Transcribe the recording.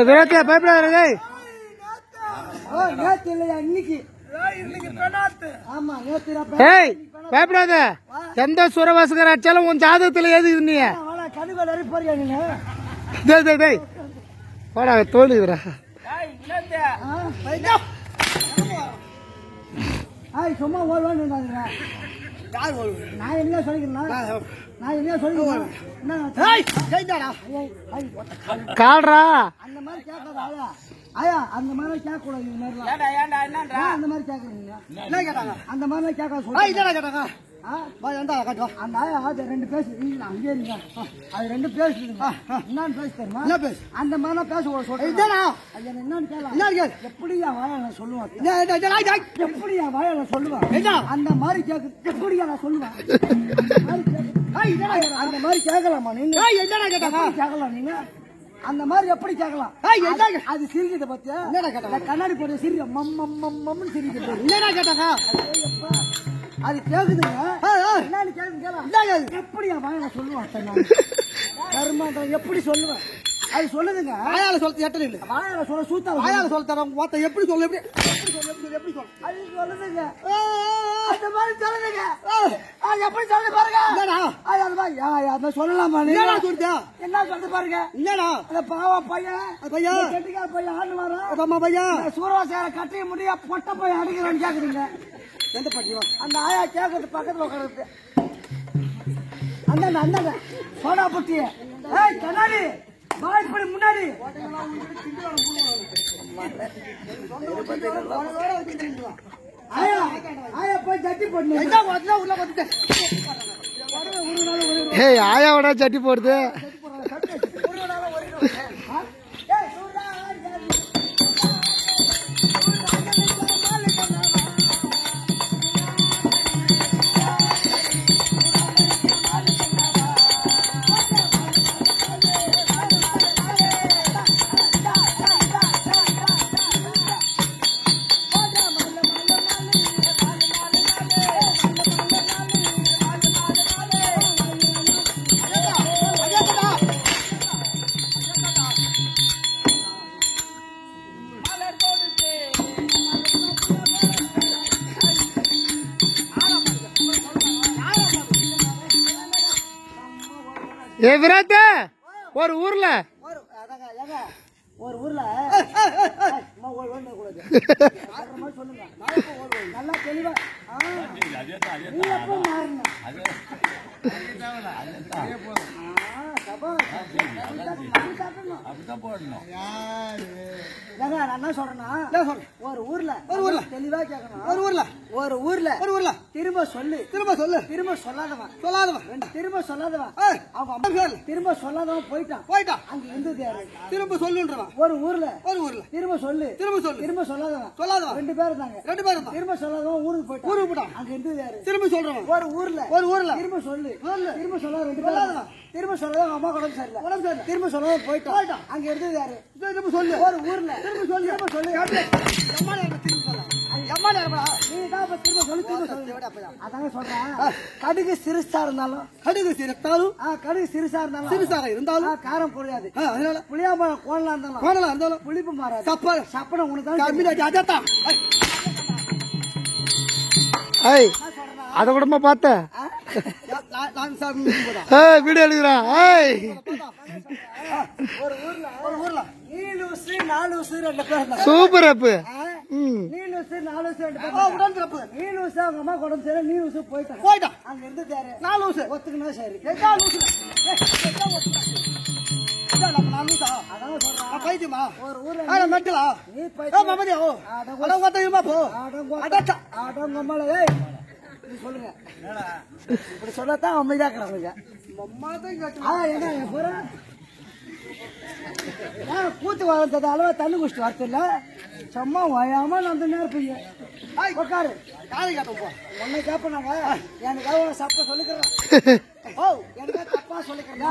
விராட்டியா பயப்படாத பயப்படாத. எந்த சுரவாசகர் அடிச்சாலும் உன் ஜாதகத்துல ஏது நீ போடா தோல்விரா. சும்மா ஓடுவான்னு நான் என்ன சொல்லிக்கிறேன் கால்ரா அந்த மாதிரி கேட்காத ஐயா, அந்த மாதிரி கேட்க கூடாது. அந்த மாதிரி கேட்கறீங்க அந்த மாதிரி கேட்காத அந்த ஆயா அது ரெண்டு பேசு அங்கே இருங்க. அது ரெண்டு பேசுங்க என்னன்னு பேச தெரியுமா? அந்த மாதிரிலாம் பேச சொல்றேன். என்னன்னு கேட்கலாம். எப்படி என் வாயை நான் சொல்லுவேன்? எப்படி என் வாயை நான் சொல்லுவேன்? அந்த மாதிரி கேட்க எப்படி நான் சொல்லுவேன்? அந்த மாதிரி கேட்கலாமா நீங்க? கேட்கலாம் நீங்க அந்த மாதிரி எப்படி கேட்கலாம்? அது சிரிக்கிறத பத்தியா கண்ணாடி போடுற சிரிக்க மம்னு சிரிக்கிறது என்னடா கேட்டாங்க. அது கேக்குதுங்க. எப்படி என் வாயில சொல்லுவான் கருமாந்திரம் எப்படி சொல்லுவேன்? அது சொல்லுதுங்க. வாயால சொல்ல எட்டல இல்ல, வாயால சொல்ல சூத்தா வாயால சொல்ல தர மொத்த எப்படி சொல்ல எப்படி எப்படி சொல்ல அது சொல்லுதுங்க. அந்த மாதிரி சொல்லுதுங்க. அது எப்படி சொல்லுது பாருங்க. என்னடா அது அந்த சொல்லலாமா நீ? என்ன சொல்றா? என்ன சொல்றது பாருங்க. என்னடா அந்த பாவ பையன் கெட்டிக்கார பையன் ஆண்டு வரான். ஆமா பையன் சூரவாசேர கட்டி முடிய பொட்ட போய் அடிக்கிறான்னு கேக்குறீங்க. எந்த பட்டியோ அந்த ஆயா கேக்குறது பக்கத்துல உட்கார்றது அந்த அந்த சோடா பொட்டிய கண்ணாடி வாய்ப்படி முன்னாடி ஆயா ஆயா போய் சட்டி போடணும். உள்ள வந்துட்டேன். ஆயாவோட சட்டி போடுது. விராட்ட ஒரு ஊர்ல சொல்லுங்க நல்லா தெளிவா என்ன சொல்றேன்னா ஒரு ஊர்ல தெளிவா கேட்கணும். ஒரு ஊர்ல திரும்ப திரும்ப சொல்லாதவன் திரும்ப சொல்லாதவன் அவங்க அம்மா திரும்ப சொல்லாதவன் போயிட்டான். அங்க இருந்தது யாரு? திரும்ப சொல்லுன்றவன். ஒரு ஊர்ல திரும்ப சொல்லாதவன் ரெண்டு பேரும் தாங்க. திரும்ப சொல்லாதவன் ஊருக்கு போயிட்டான். அங்க இருந்தது யாரு? திரும்ப சொல்றவன். ஒரு ஊர்ல திரும்ப சொல்லாத ரெண்டு பேரும் திரும்ப சொல்லாதவன் அம்மா உடம்பு சரியில்லை திரும்ப சொல்லாதவன் போயிட்டான். அங்க இருந்தது யாரு? திரும்ப சொல்லு. ஒரு ஊர்ல திரும்ப சொல்லு அம்மா நேரமா நீ தான் இப்ப திரும்ப சொல்லு. அதாங்க சொல்றேன். கடுகு சிறுசா இருந்தாலும் கடுகு சிறுத்தாலும் கடுகு சிறுசா இருந்தாலும் சிறுசாக இருந்தாலும் காரம் குறையாது. அதனால புளியாம்பழம் கோணலா இருந்தாலும் கோணலா இருந்தாலும் புளிப்பு மாறாது. சப்பனை உனக்கு தான் கம்மியாச்சு அதான் ஏய் அத கூடமா பார்த்தேன் வீடியோ எடுக்கிறான். ஏய் ஒரு ஊர்ல 3 ஊசு 4 ஊசு 2 பேர் சூப்பர் அப்பு. 3 ஊசு 4 ஊசு 2 பேர் உடம்பு தப்பு. 3 ஊசு அவங்க அம்மா உடம்பு சரி 3 ஊசு போயிட்டான். அங்க இருந்து தேரு 4 ஊசு ஒத்துக்குனா சரி. 4 ஊசு அதான் சொல்றேன். பைத்தியமா ஒரு ஊர்ல மெட்டலா நீ பைத்தியம். மாமதியோ அடங்கொத்தமா போ அடங்கம்மால ஏய் நீ சொல்லுங்க. இப்படி சொல்லத்தான் அமைதியா இருக்கிறாங்க. என்ன போற கூத்து வளர்த்தது அளவா தண்ணி குடிச்சிட்டு வரத்தில்ல. சும்மா வயாம அந்த நேரம் இருப்பீங்க. உட்காரு யாரை கேட்டோம் போ உன்னை கேட்பனாங்க. எனக்கு சப்ப சொல்லிக்கிறேன். ஓ எனக்கு தப்பா சொல்லிக்கிறேன்.